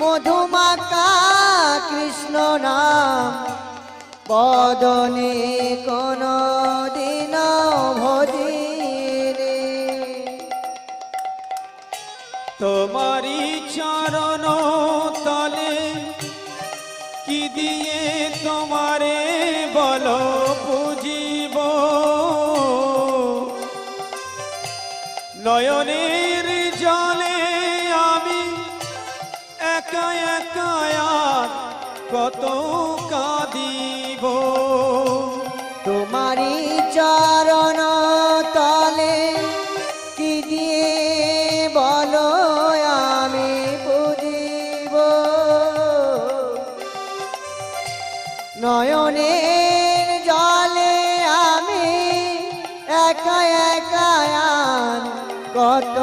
মধুমাকা কৃষ্ণ নাম বদনে কোন দিন ভজিরে। তোমারি চরণ তলে কি দিয়ে তোমারে বলো পুজিব, নয়নের জলে আমি একা একা কত কাঁদিব। তোমারি চরণ তলে কি দিয়ে বলো আমি পুজিব, নয়নের জলে আমি একা একা কত